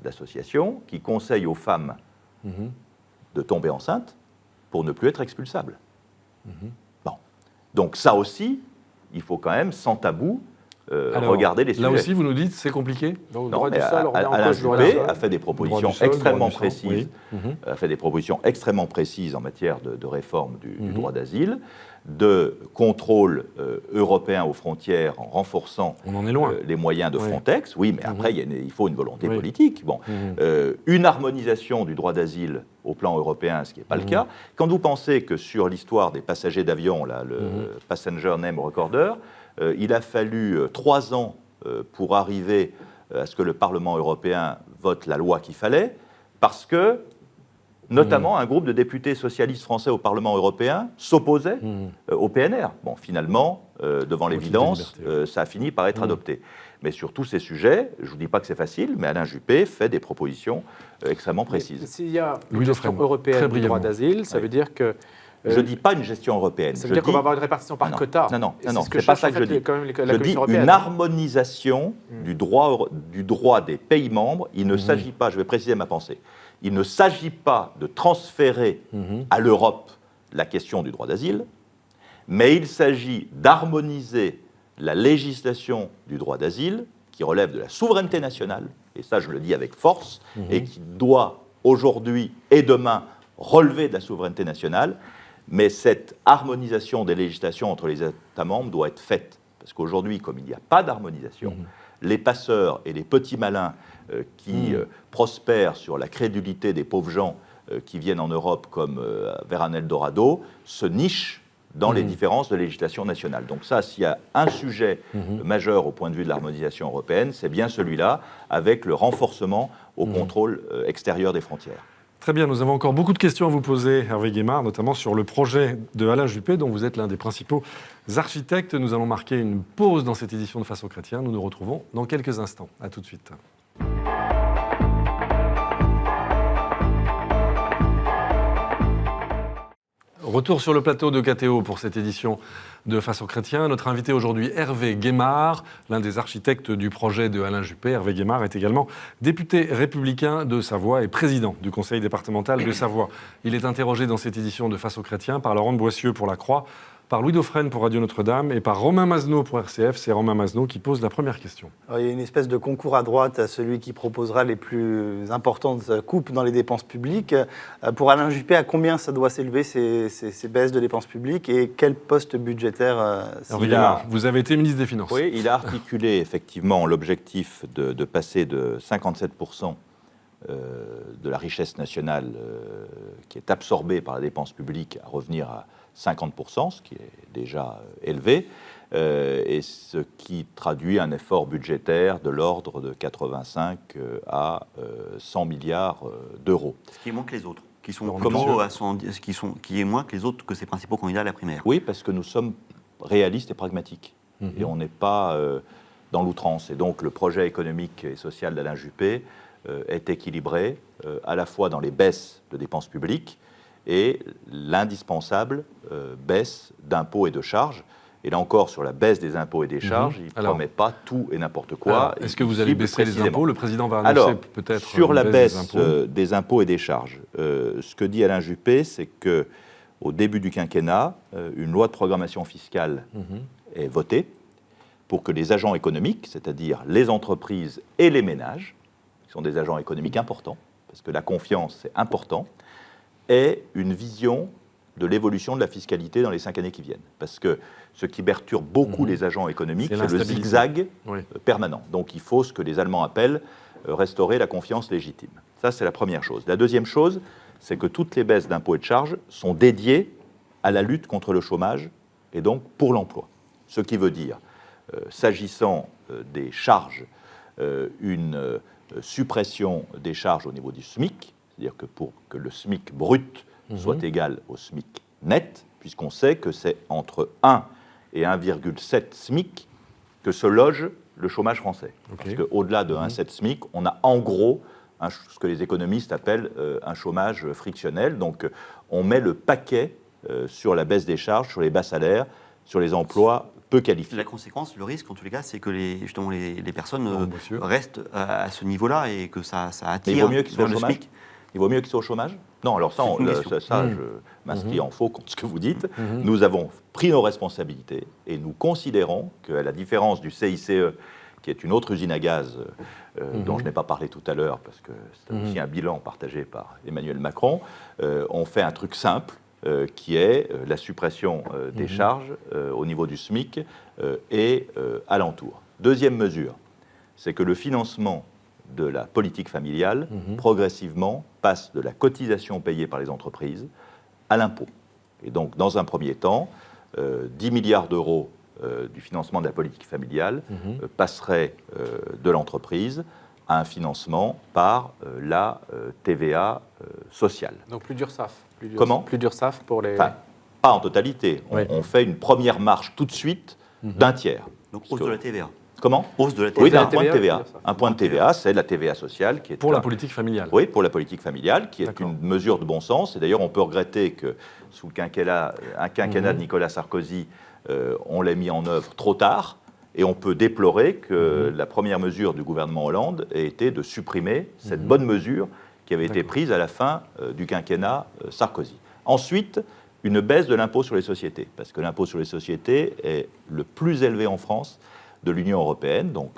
d'associations qui conseillent aux femmes de tomber enceintes pour ne plus être expulsables. Bon. Donc ça aussi, il faut quand même, sans tabou, regarder les sujets.
Là aussi, vous nous dites, c'est compliqué.
Non, mais Alain Juppé a fait des propositions extrêmement précises. A fait des propositions extrêmement précises en matière de réforme du droit d'asile, de contrôle européen aux frontières en renforçant les moyens de Frontex. Oui, mais après, il faut une volonté politique. Bon. Une harmonisation du droit d'asile au plan européen, ce qui n'est pas le cas. Quand vous pensez que sur l'histoire des passagers d'avion, le Passenger Name Recorder, il a fallu 3 ans pour arriver à ce que le Parlement européen vote la loi qu'il fallait, parce que, notamment, un groupe de députés socialistes français au Parlement européen s'opposait au PNR. Bon, finalement, devant l'évidence, ça a fini par être adopté. Mais sur tous ces sujets, je ne vous dis pas que c'est facile, mais Alain Juppé fait des propositions extrêmement précises.
S'il y a une gestion européenne du droit d'asile, ça veut dire que...
je ne dis pas une gestion européenne.
Ça veut dire qu'on va avoir une répartition par quota.
Non, c'est pas ça que je dis. Je dis une harmonisation du droit des pays membres. Il ne s'agit pas, je vais préciser ma pensée, il ne s'agit pas de transférer à l'Europe la question du droit d'asile, mais il s'agit d'harmoniser la législation du droit d'asile qui relève de la souveraineté nationale, et ça je le dis avec force, et qui doit aujourd'hui et demain relever de la souveraineté nationale. Mais cette harmonisation des législations entre les États membres doit être faite. Parce qu'aujourd'hui, comme il n'y a pas d'harmonisation, les passeurs et les petits malins qui prospèrent sur la crédulité des pauvres gens qui viennent en Europe comme vers un Eldorado se nichent dans les différences de législation nationale. Donc ça, s'il y a un sujet majeur au point de vue de l'harmonisation européenne, c'est bien celui-là, avec le renforcement au contrôle extérieur des frontières.
Très bien, nous avons encore beaucoup de questions à vous poser, Hervé Guémard, notamment sur le projet de Alain Juppé, dont vous êtes l'un des principaux architectes. Nous allons marquer une pause dans cette édition de Face aux Chrétiens. Nous nous retrouvons dans quelques instants. À tout de suite. Retour sur le plateau de KTO pour cette édition de Face aux Chrétiens. Notre invité aujourd'hui, Hervé Guémard, l'un des architectes du projet de Alain Juppé. Hervé Guémard est également député républicain de Savoie et président du conseil départemental de Savoie. Il est interrogé dans cette édition de Face aux Chrétiens par Laurent de Boissieu pour La Croix, par Louis Dauphren pour Radio Notre-Dame et par Romain Mazenot pour RCF. C'est Romain Mazenot qui pose la première question.
Alors, il y a une espèce de concours à droite à celui qui proposera les plus importantes coupes dans les dépenses publiques. Pour Alain Juppé, à combien ça doit s'élever ces baisses de dépenses publiques et quel poste budgétaire
Hervé Guémard, vous avez été ministre des Finances.
Oui, il a articulé effectivement l'objectif de passer de 57% de la richesse nationale qui est absorbée par la dépense publique à revenir à 50%, ce qui est déjà élevé, et ce qui traduit un effort budgétaire de l'ordre de 85 à 100 milliards d'euros.
Ce qui est moins que les autres, qui sont
Comment
qui est moins que les autres que ses principaux candidats à la primaire.
Oui, parce que nous sommes réalistes et pragmatiques, et on n'est pas dans l'outrance. Et donc le projet économique et social d'Alain Juppé est équilibré, à la fois dans les baisses de dépenses publiques, et l'indispensable baisse d'impôts et de charges. Et là encore, sur la baisse des impôts et des charges, il ne promet pas tout et n'importe quoi.
Est-ce que vous allez baisser les impôts? Le président va annoncer peut-être
sur la baisse
des
impôts et des charges, ce que dit Alain Juppé, c'est qu'au début du quinquennat, une loi de programmation fiscale est votée pour que les agents économiques, c'est-à-dire les entreprises et les ménages, qui sont des agents économiques importants, parce que la confiance, c'est important, aient une vision de l'évolution de la fiscalité dans les 5 années qui viennent. Parce que ce qui perturbe beaucoup les agents économiques, c'est le zigzag permanent. Donc il faut ce que les Allemands appellent restaurer la confiance légitime. Ça, c'est la première chose. La deuxième chose, c'est que toutes les baisses d'impôts et de charges sont dédiées à la lutte contre le chômage et donc pour l'emploi. Ce qui veut dire, s'agissant des charges, une suppression des charges au niveau du SMIC, c'est-à-dire que pour que le SMIC brut soit égal au SMIC net, puisqu'on sait que c'est entre 1 et 1,7 SMIC que se loge le chômage français. Parce qu'au-delà de 1,7 SMIC, on a en gros ce que les économistes appellent un chômage frictionnel. Donc on met le paquet sur la baisse des charges, sur les bas salaires, sur les emplois peu qualifiés.
La conséquence, le risque en tous les cas, c'est que les personnes restent à ce niveau-là et que ça attire.
Mais il vaut mieux qu'ils soient au chômage. Il vaut mieux qu'ils soient au chômage? Non, alors ça, je m'inscris en faux contre ce que vous dites. Nous avons pris nos responsabilités et nous considérons qu'à la différence du CICE, qui est une autre usine à gaz dont je n'ai pas parlé tout à l'heure, parce que c'est aussi un bilan partagé par Emmanuel Macron, on fait un truc simple, qui est la suppression des charges au niveau du SMIC et alentour. Deuxième mesure, c'est que le financement de la politique familiale, progressivement, passe de la cotisation payée par les entreprises à l'impôt. Et donc, dans un premier temps, 10 milliards d'euros du financement de la politique familiale passeraient de l'entreprise à un financement par la TVA sociale.
Donc plus d'URSSAF.
Comment ?
Plus d'URSSAF pour les...
Enfin, pas en totalité. On fait une première marche tout de suite d'un tiers.
Donc hausse de la TVA.
Comment ?
Hausse de la TVA.
Oui, d'un point de TVA. Un point de TVA, c'est la TVA sociale qui est...
Pour la politique familiale.
Oui, pour la politique familiale, qui est une mesure de bon sens. Et d'ailleurs, on peut regretter que sous le quinquennat de Nicolas Sarkozy, on l'ait mis en œuvre trop tard. Et on peut déplorer que la première mesure du gouvernement Hollande ait été de supprimer cette bonne mesure qui avait été prise à la fin du quinquennat Sarkozy. Ensuite, une baisse de l'impôt sur les sociétés, parce que l'impôt sur les sociétés est le plus élevé en France de l'Union européenne, donc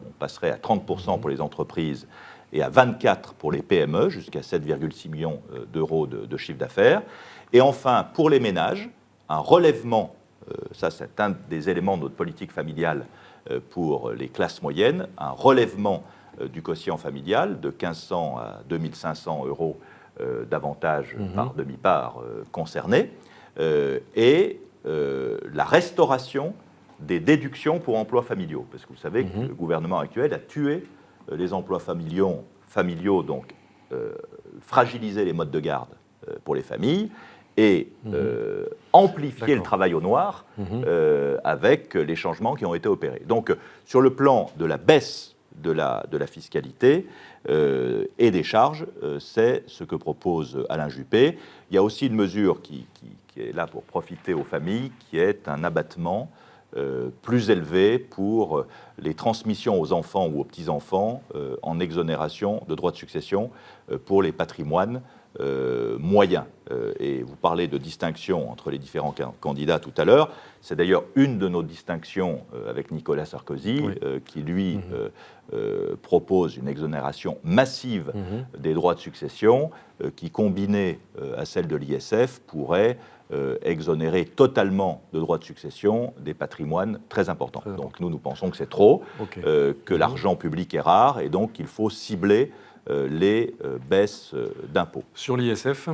on passerait à 30% pour les entreprises et à 24% pour les PME, jusqu'à 7,6 millions d'euros de chiffre d'affaires. Et enfin, pour les ménages, un relèvement, ça c'est un des éléments de notre politique familiale pour les classes moyennes, un relèvement du quotient familial de 1 500 à 2 500 euros d'avantage par demi-part concerné, et la restauration des déductions pour emplois familiaux. Parce que vous savez que le gouvernement actuel a tué les emplois familiaux donc fragilisé les modes de garde pour les familles et amplifié le travail au noir avec les changements qui ont été opérés. Donc, sur le plan de la baisse de la fiscalité et des charges, c'est ce que propose Alain Juppé. Il y a aussi une mesure qui est là pour profiter aux familles, qui est un abattement plus élevé pour les transmissions aux enfants ou aux petits-enfants en exonération de droits de succession pour les patrimoines moyens. Et vous parlez de distinction entre les différents candidats tout à l'heure. C'est d'ailleurs une de nos distinctions avec Nicolas Sarkozy, qui lui propose une exonération massive des droits de succession qui, combinée à celle de l'ISF, pourrait exonérer totalement de droits de succession des patrimoines très importants. Donc nous pensons que c'est trop, que l'argent public est rare et donc qu'il faut cibler les baisses d'impôts.
Sur l'ISF ?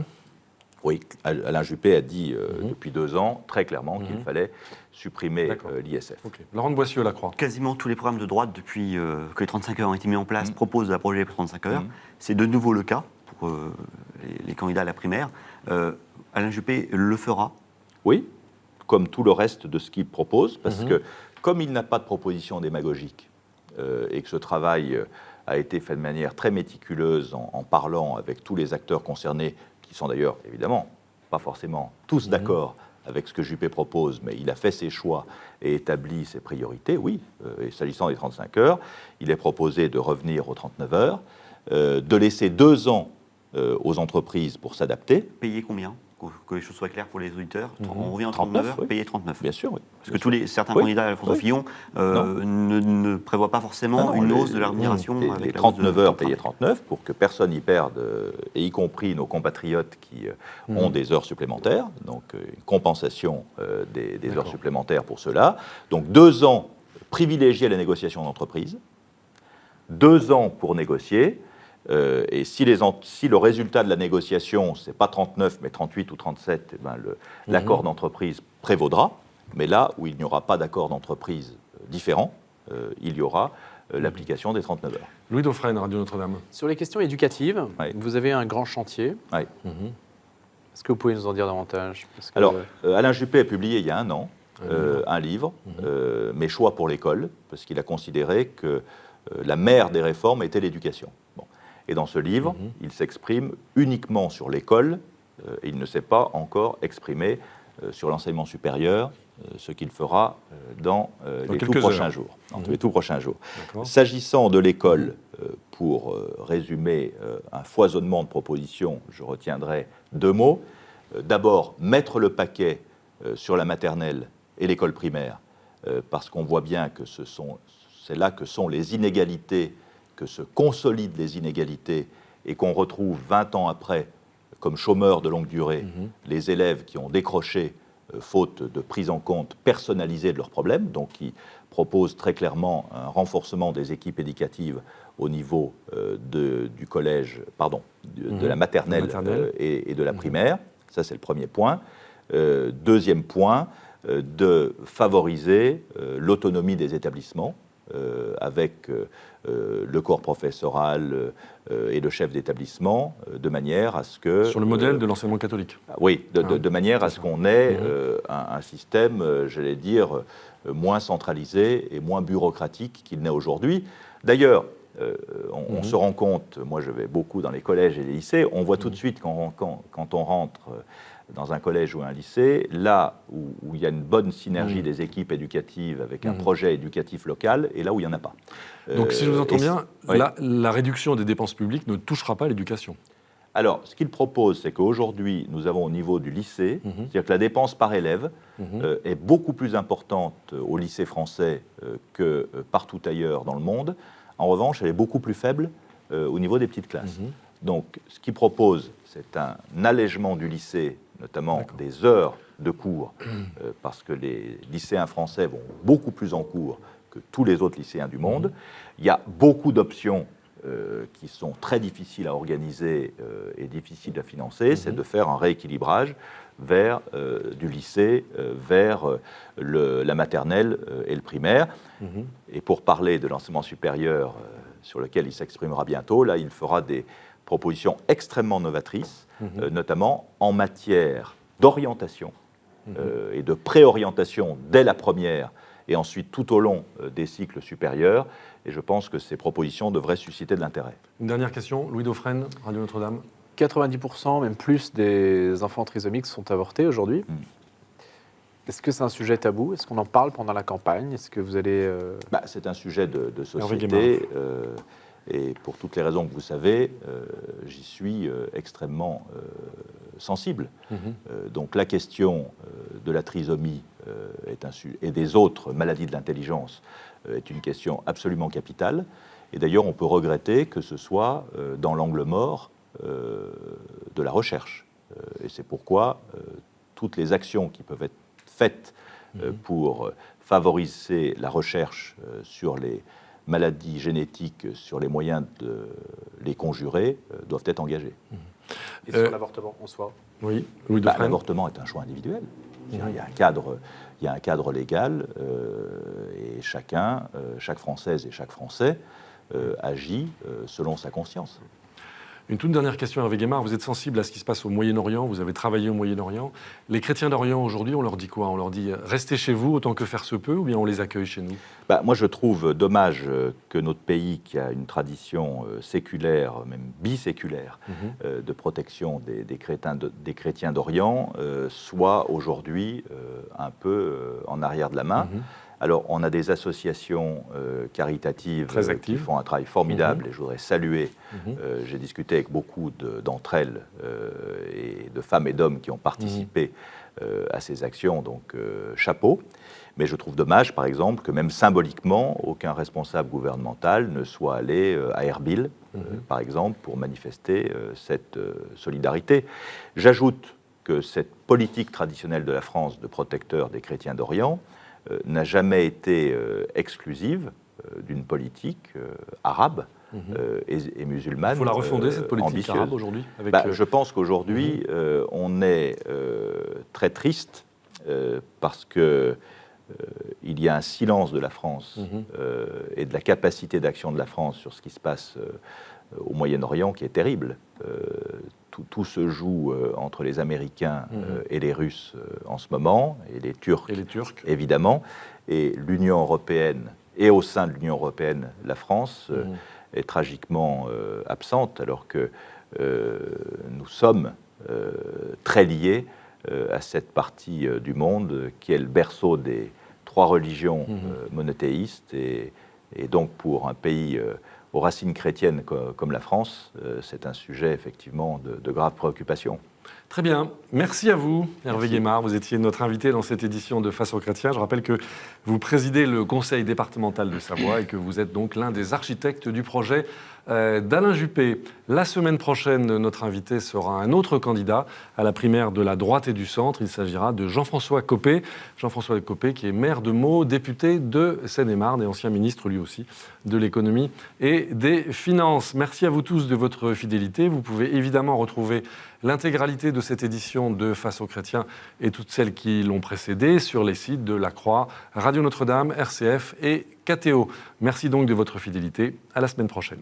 Oui, Alain Juppé a dit depuis 2 ans très clairement qu'il fallait supprimer l'ISF.
Laurent de Boissieu, la Croix.
Quasiment tous les programmes de droite, depuis que les 35 heures ont été mis en place, proposent d'abroger les 35 heures. C'est de nouveau le cas pour les candidats à la primaire. Alain Juppé le fera.
Oui, comme tout le reste de ce qu'il propose, parce que comme il n'a pas de proposition démagogique et que ce travail a été fait de manière très méticuleuse en parlant avec tous les acteurs concernés, qui sont d'ailleurs évidemment pas forcément tous d'accord avec ce que Juppé propose, mais il a fait ses choix et établi ses priorités, oui. Et s'agissant des 35 heures, il est proposé de revenir aux 39 heures, de laisser 2 ans aux entreprises pour s'adapter.
Payer combien ? Que les choses soient claires pour les auditeurs. On revient en 39 heures, payer 39.
Bien sûr, oui.
Parce que certains candidats à François Fillon ne prévoient pas forcément une hausse de la rémunération. Avec
les 39 heures payées 39 pour que personne n'y perde, et y compris nos compatriotes qui ont des heures supplémentaires, donc une compensation des heures supplémentaires pour cela. Donc 2 ans privilégiés à la négociation d'entreprise, 2 ans pour négocier. Et si le résultat de la négociation, ce n'est pas 39, mais 38 ou 37, eh ben l'accord d'entreprise prévaudra. Mais là où il n'y aura pas d'accord d'entreprise différent, il y aura l'application des 39 heures.
Louis Dauphren, Radio Notre-Dame.
Sur les questions éducatives, vous avez un grand chantier. Est-ce que vous pouvez nous en dire davantage ?
Alors, Alain Juppé a publié il y a 1 an un livre, Mes choix pour l'école, parce qu'il a considéré que la mère des réformes était l'éducation. Bon. Et dans ce livre, il s'exprime uniquement sur l'école, et il ne s'est pas encore exprimé sur l'enseignement supérieur, ce qu'il fera dans les tout prochains jours. Les tout prochains jours. S'agissant de l'école, pour résumer un foisonnement de propositions, je retiendrai 2 mots. D'abord, mettre le paquet sur la maternelle et l'école primaire, parce qu'on voit bien que c'est là que sont les inégalités, que se consolident les inégalités et qu'on retrouve 20 ans après, comme chômeurs de longue durée, les élèves qui ont décroché faute de prise en compte personnalisée de leurs problèmes, donc qui proposent très clairement un renforcement des équipes éducatives au niveau du collège, de la maternelle, et de la primaire. Ça, c'est le premier point. Deuxième point, de favoriser l'autonomie des établissements, avec le corps professoral et le chef d'établissement, de manière à ce que...
Sur le modèle de l'enseignement catholique.
Oui, de manière à ce qu'on ait un système, j'allais dire, moins centralisé et moins bureaucratique qu'il n'est aujourd'hui. D'ailleurs, on se rend compte, moi je vais beaucoup dans les collèges et les lycées, on voit tout de suite quand on rentre dans un collège ou un lycée, là où il y a une bonne synergie des équipes éducatives avec un projet éducatif local, et là où il n'y en a pas.
Donc si je vous entends bien, la réduction des dépenses publiques ne touchera pas l'éducation.
Alors, ce qu'il propose, c'est qu'aujourd'hui, nous avons au niveau du lycée, c'est-à-dire que la dépense par élève est beaucoup plus importante au lycée français que partout ailleurs dans le monde. En revanche, elle est beaucoup plus faible au niveau des petites classes. Donc, ce qu'il propose, c'est un allègement du lycée, notamment des heures de cours, parce que les lycéens français vont beaucoup plus en cours que tous les autres lycéens du monde. Il y a beaucoup d'options qui sont très difficiles à organiser et difficiles à financer. C'est de faire un rééquilibrage du lycée vers la maternelle et le primaire. Et pour parler de l'enseignement supérieur sur lequel il s'exprimera bientôt, là, il fera des propositions extrêmement novatrices, notamment en matière d'orientation et de préorientation dès la première et ensuite tout au long des cycles supérieurs. Et je pense que ces propositions devraient susciter de l'intérêt.
Une dernière question, Louis Dauphren, Radio Notre-Dame.
90%, même plus, des enfants trisomiques sont avortés aujourd'hui. Est-ce que c'est un sujet tabou? Est-ce qu'on en parle pendant la campagne? Est-ce que vous allez...
C'est un sujet de société. Et pour toutes les raisons que vous savez, j'y suis extrêmement sensible. Donc la question de la trisomie et des autres maladies de l'intelligence est une question absolument capitale. Et d'ailleurs, on peut regretter que ce soit dans l'angle mort de la recherche. Et c'est pourquoi toutes les actions qui peuvent être faites pour favoriser la recherche sur les maladies génétiques, sur les moyens de les conjurer, doivent être engagées.
Et sur l'avortement en soi?
Oui, Louis Dauphren.
L'avortement est un choix individuel. Il y a un cadre légal et chaque Française et chaque Français agit selon sa conscience.
Une toute dernière question, Hervé Guémard. Vous êtes sensible à ce qui se passe au Moyen-Orient, vous avez travaillé au Moyen-Orient. Les chrétiens d'Orient aujourd'hui, on leur dit quoi? On leur dit restez chez vous autant que faire se peut, ou bien on les accueille chez nous?
Moi, je trouve dommage que notre pays, qui a une tradition séculaire, même biséculaire, de protection des chrétiens d'Orient, soit aujourd'hui un peu en arrière de la main. Alors, on a des associations caritatives qui font un travail formidable et je voudrais saluer. J'ai discuté avec beaucoup d'entre elles et de femmes et d'hommes qui ont participé à ces actions, donc chapeau. Mais je trouve dommage, par exemple, que même symboliquement, aucun responsable gouvernemental ne soit allé à Erbil, par exemple, pour manifester cette solidarité. J'ajoute que cette politique traditionnelle de la France de protecteur des chrétiens d'Orient n'a jamais été exclusive d'une politique arabe et musulmane.
Il faut la refonder, cette politique
ambitieuse.
arabe aujourd'hui
Je pense qu'aujourd'hui, on est très triste parce que il y a un silence de la France et de la capacité d'action de la France sur ce qui se passe au Moyen-Orient qui est terrible. Tout se joue entre les Américains et les Russes en ce moment, et les Turcs, évidemment. Et l'Union européenne, et au sein de l'Union européenne, la France est tragiquement absente, alors que nous sommes très liés à cette partie du monde qui est le berceau des trois religions monothéistes. Et donc pour un pays aux racines chrétiennes comme la France, c'est un sujet effectivement de grave préoccupation.
Très bien. Merci à vous, Hervé Guémard. Vous étiez notre invité dans cette édition de Face aux chrétiens. Je rappelle que vous présidez le conseil départemental de Savoie et que vous êtes donc l'un des architectes du projet d'Alain Juppé. La semaine prochaine, notre invité sera un autre candidat à la primaire de la droite et du centre. Il s'agira de Jean-François Copé. Jean-François Copé qui est maire de Meaux, député de Seine-et-Marne et ancien ministre lui aussi de l'économie et des finances. Merci à vous tous de votre fidélité. Vous pouvez évidemment retrouver l'intégralité de cette édition de Face aux chrétiens et toutes celles qui l'ont précédée sur les sites de La Croix, Radio Notre-Dame, RCF et KTO. Merci donc de votre fidélité. À la semaine prochaine.